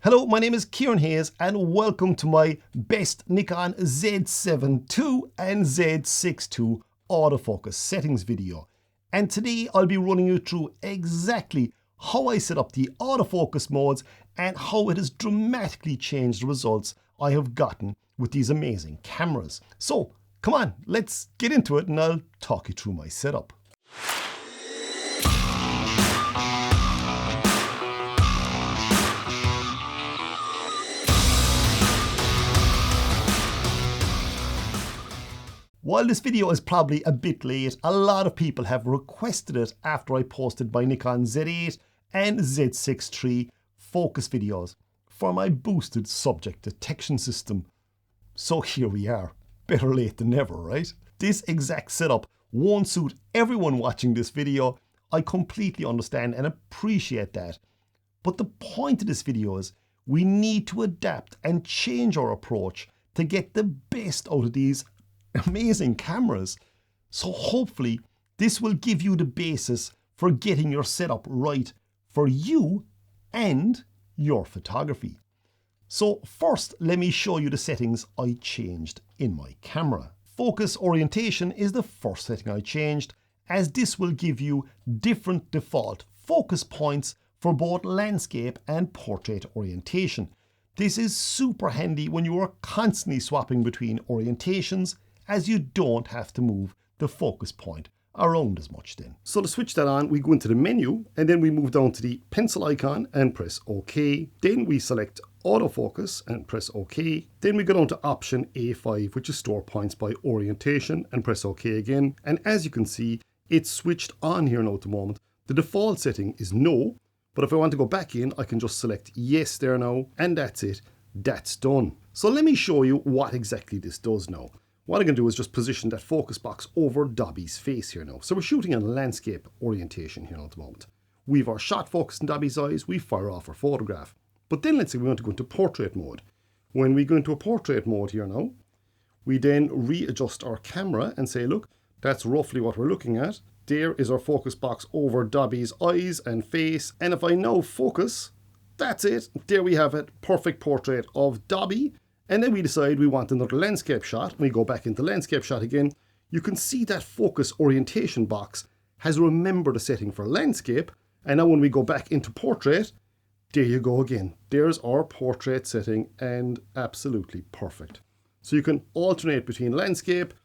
Hello, my name is Kieran Hayes and welcome to my best Nikon Z7ii and Z6ii autofocus settings video. And today I'll be running you through exactly how I set up the autofocus modes and how it has dramatically changed the results I have gotten with these amazing cameras. So come on, let's get into it and I'll talk you through my setup. While this video is probably a bit late, a lot of people have requested it after I posted my Nikon Z8 and Z6ii focus videos for my boosted subject detection system. So here we are, better late than never, right? This exact setup won't suit everyone watching this video. I completely understand and appreciate that. But the point of this video is we need to adapt and change our approach to get the best out of these amazing cameras. So hopefully this will give you the basis for getting your setup right for you and your photography. So first, let me show you the settings I changed in my camera. Focus orientation is the first setting I changed, as this will give you different default focus points for both landscape and portrait orientation. This is super handy when you are constantly swapping between orientations, as you don't have to move the focus point around as much then. So to switch that on, we go into the menu and then we move down to the pencil icon and press OK. Then we select autofocus and press OK. Then we go down to option A5, which is store points by orientation, and press OK again. And as you can see, it's switched on here now at the moment. The default setting is no, but if I want to go back in, I can just select yes there now, and that's it. That's done. So let me show you what exactly this does now. What I'm going to do is just position that focus box over Dobby's face here now. So we're shooting on landscape orientation here at the moment. We've our shot focused in Dobby's eyes, we fire off our photograph. But then let's say we want to go into portrait mode. When we go into a portrait mode here now, we then readjust our camera and say, look, that's roughly what we're looking at. There is our focus box over Dobby's eyes and face. And if I now focus, that's it. There we have it. Perfect portrait of Dobby. And then we decide we want another landscape shot. We go back into landscape shot again. You can see that focus orientation box has remembered a setting for landscape. And now when we go back into portrait, there you go again. There's our portrait setting, and absolutely perfect. So you can alternate between landscape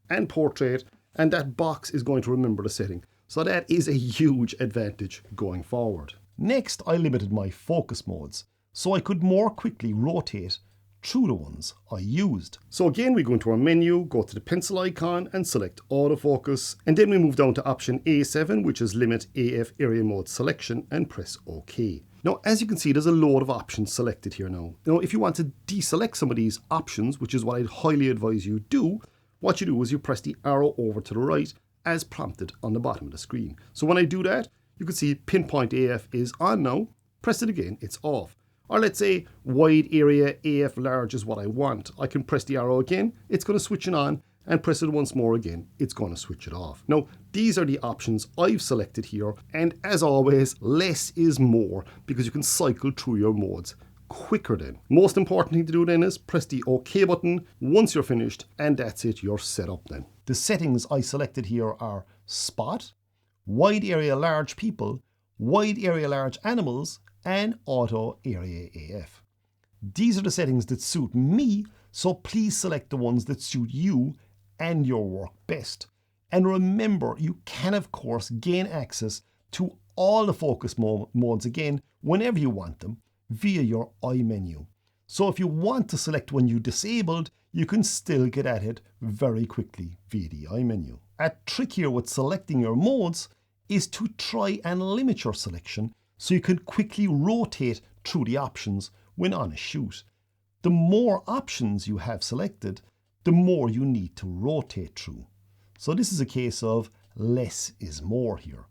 and portrait, and that box is going to remember the setting. So that is a huge advantage going forward. Next, I limited my focus modes so I could more quickly rotate through the ones I used. So again, we go into our menu, go to the pencil icon and select autofocus, and then we move down to option A7, which is limit AF area mode selection, and press OK. Now, as you can see, there's a load of options selected here now. Now, if you want to deselect some of these options, which is what I'd highly advise you do, what you do is you press the arrow over to the right as prompted on the bottom of the screen. So when I do that, you can see pinpoint AF is on now. Press it again, it's off. Or let's say wide area AF large is what I want. I can press the arrow again, it's going to switch it on, and press it once more again, it's going to switch it off. Now, these are the options I've selected here, and as always, less is more, because you can cycle through your modes quicker then. Most important thing to do then is press the OK button once you're finished, and that's it, you're set up then. The settings I selected here are spot, wide area large people, wide area large animals, and auto area AF. These are the settings that suit me, so please select the ones that suit you and your work best. And remember, you can of course gain access to all the focus modes again whenever you want them via your eye menu. So if you want to select one you disabled, you can still get at it very quickly via the eye menu. A trick here with selecting your modes is to try and limit your selection so you can quickly rotate through the options when on a shoot. The more options you have selected, the more you need to rotate through. So this is a case of less is more here.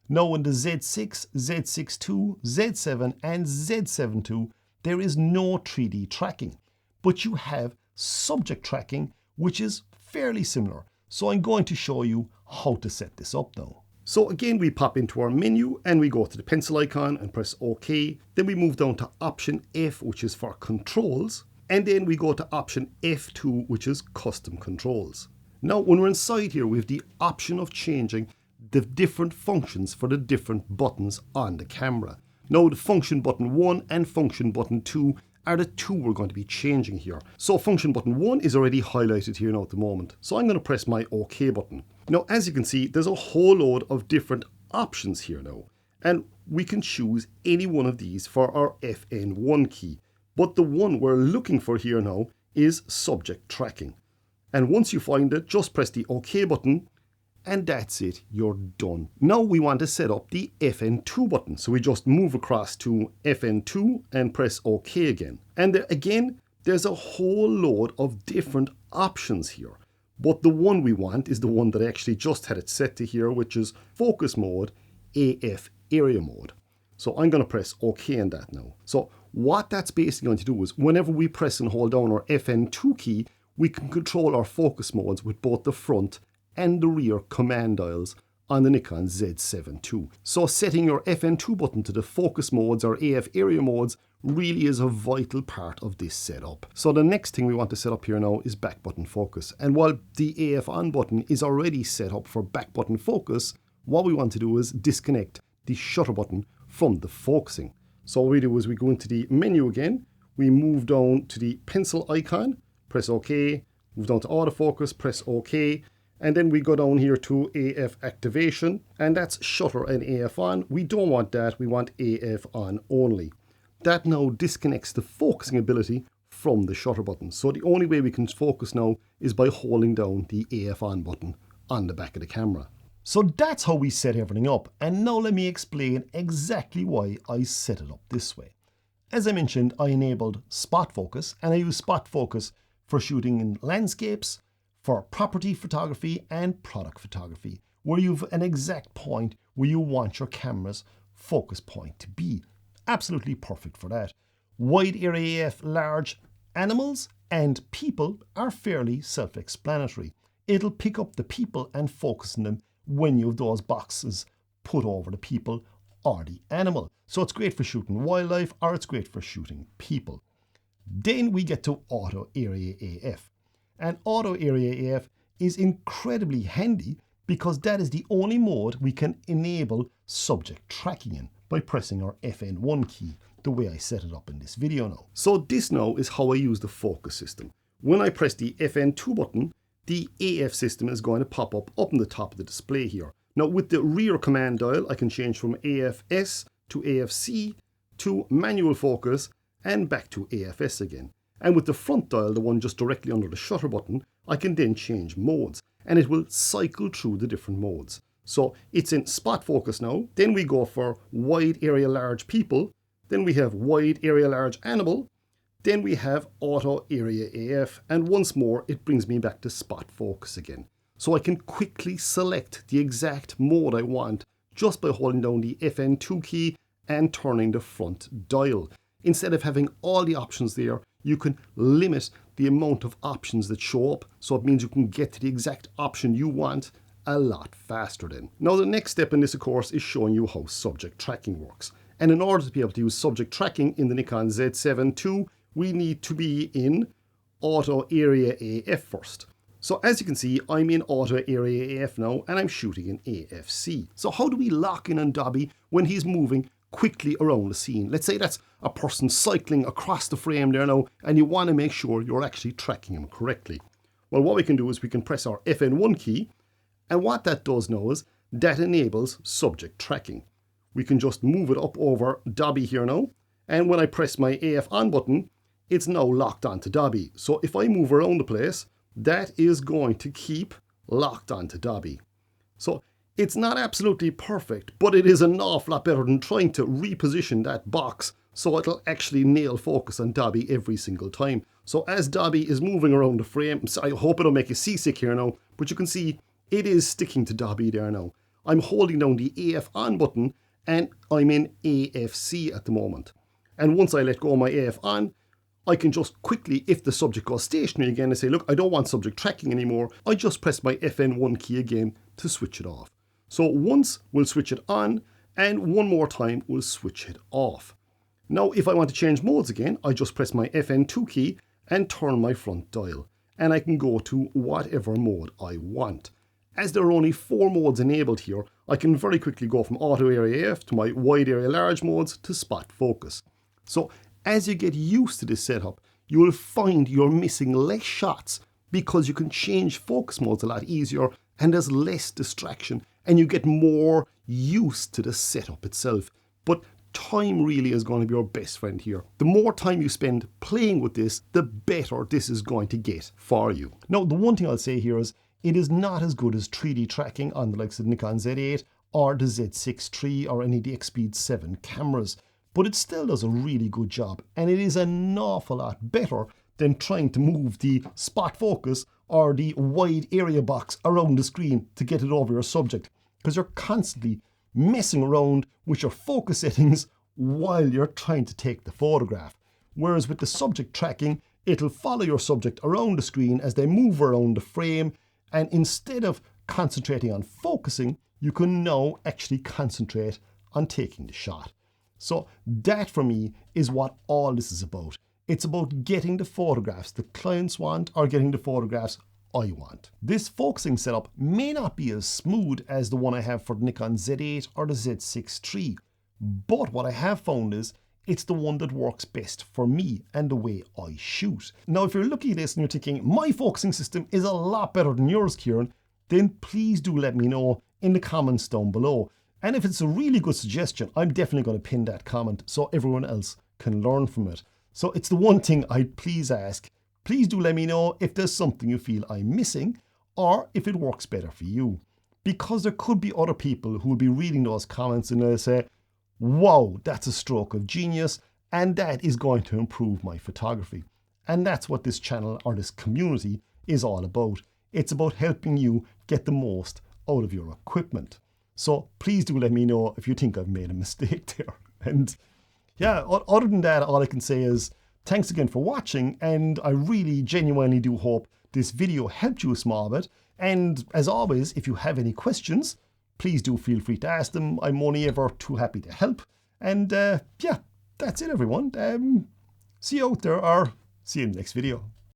Now in the Z6, Z6ii, Z7 and Z7ii, there is no 3D tracking, but you have subject tracking, which is fairly similar. So I'm going to show you how to set this up now. So again, we pop into our menu and we go to the pencil icon and press OK. Then we move down to option F, which is for controls. And then we go to option F2, which is custom controls. Now, when we're inside here, we have the option of changing the different functions for the different buttons on the camera. Now, the function button 1 and function button 2 are the two we're going to be changing here. So function button 1 is already highlighted here now at the moment. So I'm going to press my OK button. Now, as you can see, there's a whole load of different options here now. And we can choose any one of these for our FN1 key. But the one we're looking for here now is subject tracking. And once you find it, just press the OK button and that's it, you're done. Now we want to set up the FN2 button. So we just move across to FN2 and press OK again. And again, there's a whole load of different options here. But the one we want is the one that I actually just had it set to here, which is focus mode, AF area mode. So I'm going to press OK on that now. So what that's basically going to do is whenever we press and hold down our FN2 key, we can control our focus modes with both the front and the rear command dials on the Nikon Z7 II. So setting your FN2 button to the focus modes or AF area modes really is a vital part of this setup. So the next thing we want to set up here now is back button focus. And while the AF on button is already set up for back button focus, what we want to do is disconnect the shutter button from the focusing. So what we do is we go into the menu again, we move down to the pencil icon, press OK, move down to autofocus, press OK, and then we go down here to AF activation, and that's shutter and AF on. We don't want that, we want AF on only. That now disconnects the focusing ability from the shutter button. So the only way we can focus now is by holding down the AF on button on the back of the camera. So that's how we set everything up, and now let me explain exactly why I set it up this way. As I mentioned, I enabled spot focus, and I use spot focus for shooting in landscapes, for property photography and product photography, where you've an exact point where you want your camera's focus point to be. Absolutely perfect for that. Wide area AF, large animals and people are fairly self-explanatory. It'll pick up the people and focus on them when you have those boxes put over the people or the animal. So it's great for shooting wildlife or it's great for shooting people. Then we get to auto area AF. And auto area AF is incredibly handy because that is the only mode we can enable subject tracking in by pressing our FN1 key, the way I set it up in this video now. So this now is how I use the focus system. When I press the FN2 button, the AF system is going to pop up on the top of the display here. Now with the rear command dial, I can change from AFS to AFC to manual focus and back to AFS again. And with the front dial, the one just directly under the shutter button, I can then change modes and it will cycle through the different modes. So it's in spot focus now, then we go for wide area large people, then we have wide area large animal, then we have auto area AF, and once more it brings me back to spot focus again. So I can quickly select the exact mode I want just by holding down the FN2 key and turning the front dial. Instead of having all the options there, you can limit the amount of options that show up, so it means you can get to the exact option you want a lot faster then. Now the next step in this of course is showing you how subject tracking works. And in order to be able to use subject tracking in the Nikon Z7 II, we need to be in auto area AF first. So as you can see, I'm in auto area AF now and I'm shooting in AFC. So how do we lock in on Dobby when he's moving quickly around the scene? Let's say that's a person cycling across the frame there now and you want to make sure you're actually tracking him correctly. Well, what we can do is we can press our FN1 key, and what that does now is that enables subject tracking. We can just move it up over Dobby here now, and when I press my AF on button, it's now locked onto Dobby. So if I move around the place, that is going to keep locked onto Dobby. So it's not absolutely perfect, but it is an awful lot better than trying to reposition that box so it'll actually nail focus on Dobby every single time. So as Dobby is moving around the frame, so I hope it'll make you seasick here now, but you can see it is sticking to Dobby there now. I'm holding down the AF on button and I'm in AFC at the moment. And once I let go of my AF on, I can just quickly, if the subject goes stationary again, and say, look, I don't want subject tracking anymore, I just press my FN1 key again to switch it off. So once we'll switch it on, and one more time we'll switch it off. Now if I want to change modes again, I just press my FN2 key and turn my front dial, and I can go to whatever mode I want. As there are only 4 modes enabled here, I can very quickly go from auto area AF to my wide area large modes to spot focus. So as you get used to this setup, you will find you're missing less shots because you can change focus modes a lot easier and there's less distraction and you get more used to the setup itself. But time really is going to be your best friend here. The more time you spend playing with this, the better this is going to get for you. Now, the one thing I'll say here is it is not as good as 3D tracking on the likes of Nikon Z8 or the Z6ii or any of the X-Speed7 cameras, but it still does a really good job, and it is an awful lot better than trying to move the spot focus or the wide area box around the screen to get it over your subject, because you're constantly messing around with your focus settings while you're trying to take the photograph. Whereas with the subject tracking, it'll follow your subject around the screen as they move around the frame, and instead of concentrating on focusing, you can now actually concentrate on taking the shot. So that for me is what all this is about. It's about getting the photographs the clients want or getting the photographs I want. This focusing setup may not be as smooth as the one I have for the Nikon Z8 or the Z6ii, but what I have found is it's the one that works best for me and the way I shoot. Now, if you're looking at this and you're thinking, my focusing system is a lot better than yours, Kieran, then please do let me know in the comments down below. And if it's a really good suggestion, I'm definitely going to pin that comment so everyone else can learn from it. So it's the one thing I'd please ask. Please do let me know if there's something you feel I'm missing or if it works better for you. Because there could be other people who will be reading those comments and they'll say, wow, that's a stroke of genius, and that is going to improve my photography. And that's what this channel or this community is all about. It's about helping you get the most out of your equipment. So please do let me know if you think I've made a mistake there. And yeah, other than that, all I can say is thanks again for watching, and I really genuinely do hope this video helped you a small bit. And as always, if you have any questions, please do feel free to ask them. I'm only ever too happy to help. And yeah, that's it everyone. See you out there, or see you in the next video.